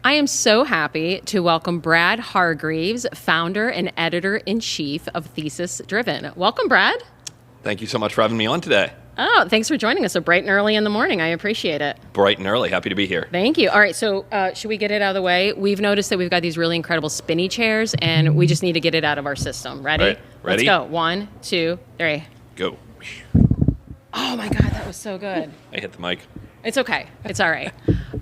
I am so happy to welcome Brad Hargreaves, founder and editor-in-chief of Thesis Driven. Welcome, Brad. Thank you so much for having me on today. Oh, thanks for joining us so bright and early in the morning. I appreciate it. Bright and early. Happy to be here. Thank you. All right, so should we get it out of the way? We've noticed that we've got these really incredible spinny chairs, and we just need to get it out of our system. Ready? Right. Ready? Let's go. 1, 2, 3. Go. Oh, my God, that was so good. I hit the mic. It's okay. It's all right.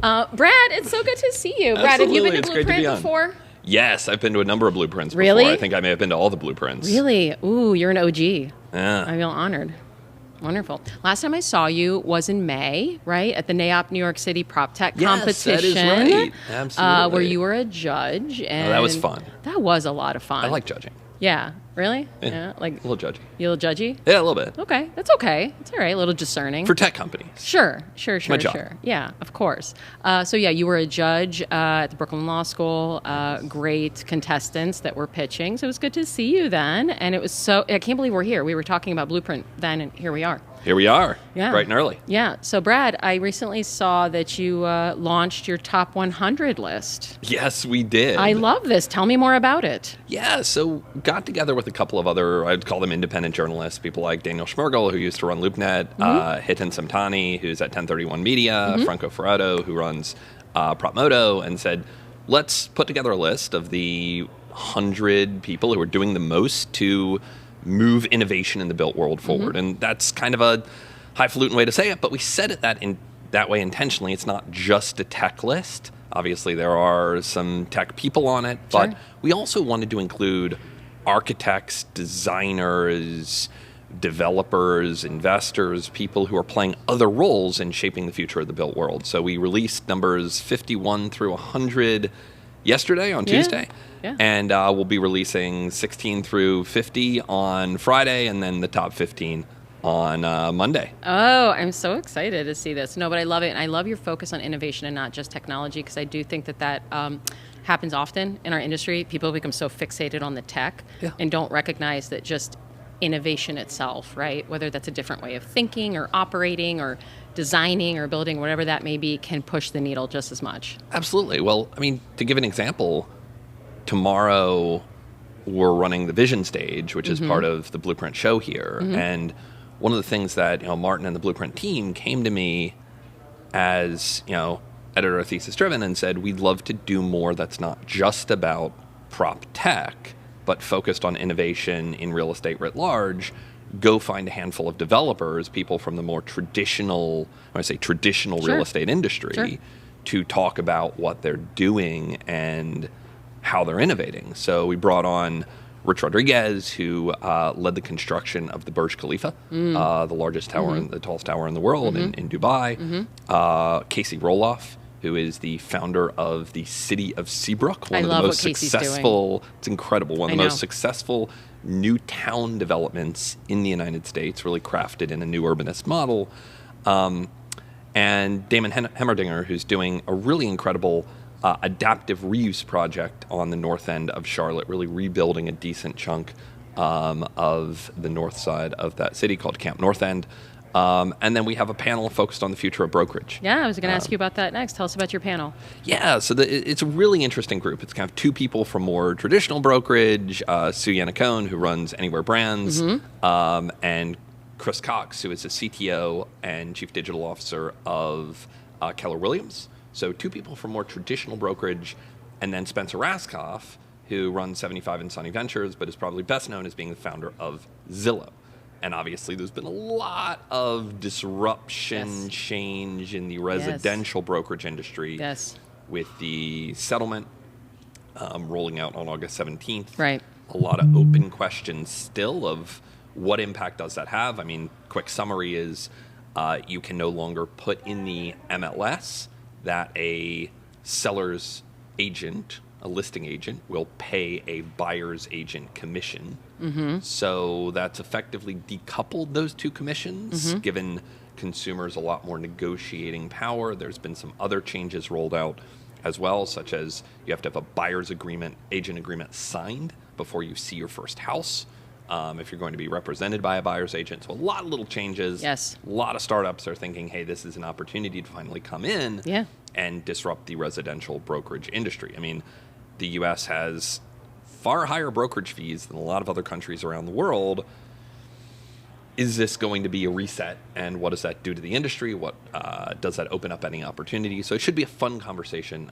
Brad, it's so good to see you. Brad, have you been to It's great to Blueprint be on. before? Yes, I've been to a number of Blueprints Really? before. I think I may have been to all the Blueprints. Really? Ooh, you're an OG. Yeah. I feel honored. Wonderful. Last time I saw you was in May, right? At the NAIOP New York City PropTech Competition. Yes, that is right. Absolutely. Where you were a judge. And that was fun. That was a lot of fun. I like judging. Yeah. Really? Yeah. Like A little judgy. you a little judgy? Yeah, a little bit. Okay. That's okay. It's all right. A little discerning. For tech companies. Sure. My job. Yeah, of course. So yeah, you were a judge at the Brooklyn Law School. Great contestants that were pitching. So it was good to see you then. And it was I can't believe we're here. We were talking about Blueprint then, and here we are. Here we are. Yeah. Bright and early. Yeah. So Brad, I recently saw that you launched your top 100 list. Yes, we did. I love this. Tell me more about it. Yeah, so got together with a couple of other, I'd call them independent journalists, people like Daniel Schmergel, who used to run LoopNet, Hitan Samtani, who's at 1031 Media, Franco Ferrato, who runs PropMoto, and said, let's put together a list of the 100 people who are doing the most to move innovation in the built world forward. And that's kind of a highfalutin way to say it, but we said it that way intentionally. It's not just a tech list. Obviously, there are some tech people on it, Sure. but we also wanted to include architects, designers, developers, investors, people who are playing other roles in shaping the future of the built world. So we released numbers 51 through 100 yesterday on Tuesday. Yeah. And we'll be releasing 16 through 50 on Friday, and then the top 15 on Monday. Oh, I'm so excited to see this. No, but I love it. And I love your focus on innovation and not just technology, because I do think that happens often in our industry. People become so fixated on the tech and don't recognize that just innovation itself, right? Whether that's a different way of thinking or operating or designing or building, whatever that may be, can push the needle just as much. Absolutely. Well, I mean, to give an example, tomorrow we're running the Vision Stage, which is part of the Blueprint show here. And one of the things that, Martin and the Blueprint team came to me as, editor of Thesis Driven and said, we'd love to do more that's not just about prop tech, but focused on innovation in real estate writ large. Go find a handful of developers, people from the more traditional, when I say traditional real estate industry, to talk about what they're doing and how they're innovating. So we brought on Rich Rodriguez, who led the construction of the Burj Khalifa, the largest tower, the tallest tower in the world in Dubai. Casey Roloff, who is the founder of the city of Seabrook, one of the most successful, it's incredible, one of the most successful new town developments in the United States, really crafted in a new urbanist model. And Damon Hemmerdinger, who's doing a really incredible adaptive reuse project on the north end of Charlotte, really rebuilding a decent chunk of the north side of that city called Camp North End. And then we have a panel focused on the future of brokerage. Yeah, I was going to ask you about that next. Tell us about your panel. Yeah, so it's a really interesting group. It's kind of two people from more traditional brokerage, Sue Yannicone, who runs Anywhere Brands, and Chris Cox, who is the CTO and Chief Digital Officer of Keller Williams. So two people from more traditional brokerage, and then Spencer Raskoff, who runs 75 and Sunny Ventures, but is probably best known as being the founder of Zillow. And obviously there's been a lot of disruption, change in the residential brokerage industry with the settlement rolling out on August 17th. Right. A lot of open questions still of what impact does that have? I mean, quick summary is you can no longer put in the MLS that a seller's agent, a listing agent, will pay a buyer's agent commission. So that's effectively decoupled those two commissions, given consumers a lot more negotiating power. There's been some other changes rolled out as well, such as you have to have a buyer's agreement, agent agreement signed before you see your first house. if you're going to be represented by a buyer's agent. So a lot of little changes. Yes. A lot of startups are thinking, hey, this is an opportunity to finally come in and disrupt the residential brokerage industry. I mean, the U.S. has far higher brokerage fees than a lot of other countries around the world. Is this going to be a reset, and what does that do to the industry? What does that open up any opportunity? So it should be a fun conversation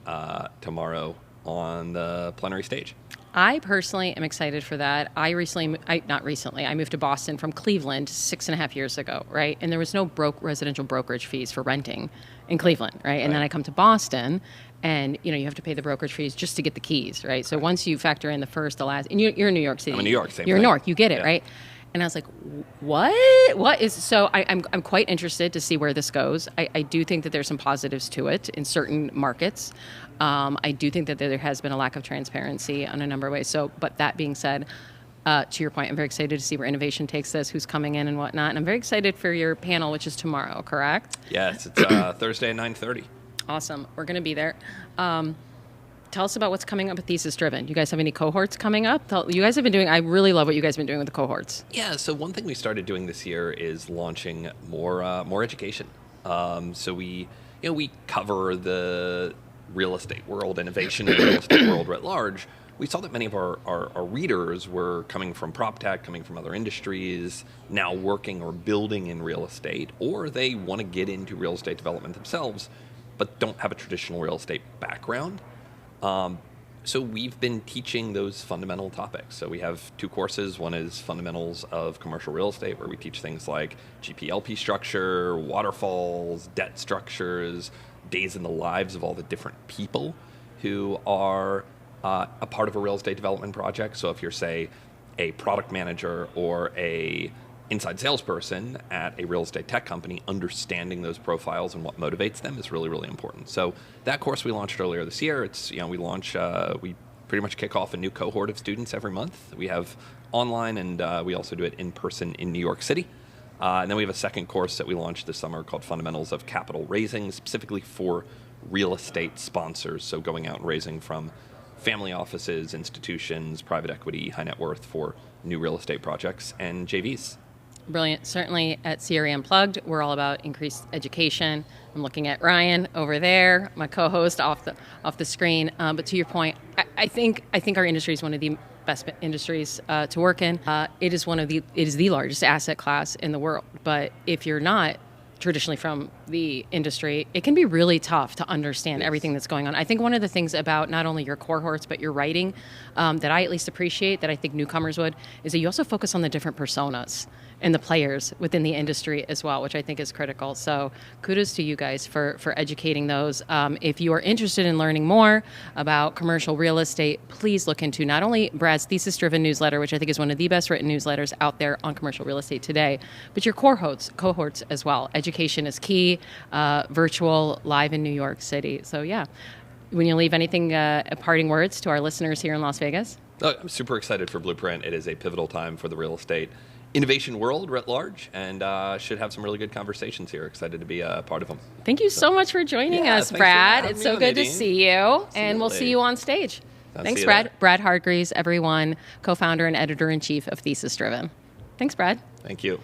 tomorrow on the plenary stage. I personally am excited for that. I moved to Boston from Cleveland 6.5 years ago, right? And there was no residential brokerage fees for renting in Cleveland, right? And then I come to Boston, and you have to pay the brokerage fees just to get the keys, right? So once you factor in the first, the last, and you're in New York City. I'm in New York, same You're thing. in Newark, you get it, right? And I was like, what is, so I'm quite interested to see where this goes. I do think that there's some positives to it in certain markets. I do think that there has been a lack of transparency on a number of ways. So, but that being said, to your point, I'm very excited to see where innovation takes us, who's coming in and whatnot. And I'm very excited for your panel, which is tomorrow, correct? Yes, it's Thursday at 9:30. Awesome. We're going to be there. Tell us about what's coming up with Thesis Driven. You guys have any cohorts coming up? You guys have been doing, I really love what you guys have been doing with the cohorts. Yeah, so one thing we started doing this year is launching more education. So we cover the real estate world, innovation in the real estate world writ large. We saw that many of our readers were coming from PropTech, coming from other industries, now working or building in real estate, or they want to get into real estate development themselves, but don't have a traditional real estate background. So we've been teaching those fundamental topics. So we have 2 courses. One is Fundamentals of Commercial Real Estate, where we teach things like GP-LP structure, waterfalls, debt structures, days in the lives of all the different people who are a part of a real estate development project. So if you're, say, a product manager or a inside salesperson at a real estate tech company, understanding those profiles and what motivates them is really, really important. So that course we launched earlier this year. It's, we pretty much kick off a new cohort of students every month. We have online, and we also do it in person in New York City. And then we have a second course that we launched this summer called Fundamentals of Capital Raising, specifically for real estate sponsors. So going out and raising from family offices, institutions, private equity, high net worth for new real estate projects and JVs. Brilliant. Certainly at CRE Unplugged, we're all about increased education. I'm looking at Ryan over there, my co-host off the screen. But to your point, I think our industry is one of the best industries to work in. It is the largest asset class in the world. But if you're not traditionally from the industry, it can be really tough to understand everything that's going on. I think one of the things about not only your cohorts, but your writing that I at least appreciate, that I think newcomers would, is that you also focus on the different personas and the players within the industry as well, which I think is critical. So kudos to you guys for educating those. If you are interested in learning more about commercial real estate, please look into not only Brad's Thesis Driven newsletter, which I think is one of the best written newsletters out there on commercial real estate today, but your cohorts as well. Education is key, virtual, live in New York City. So yeah, when you leave anything, parting words to our listeners here in Las Vegas? I'm super excited for Blueprint. It is a pivotal time for the real estate innovation world writ large, and should have some really good conversations here. Excited to be a part of them. Thank you so much for joining us, Brad. It's so good to see you, Absolutely. And we'll see you on stage. Thanks, Brad. Brad Hargreaves, everyone, co-founder and editor-in-chief of Thesis Driven. Thanks, Brad. Thank you.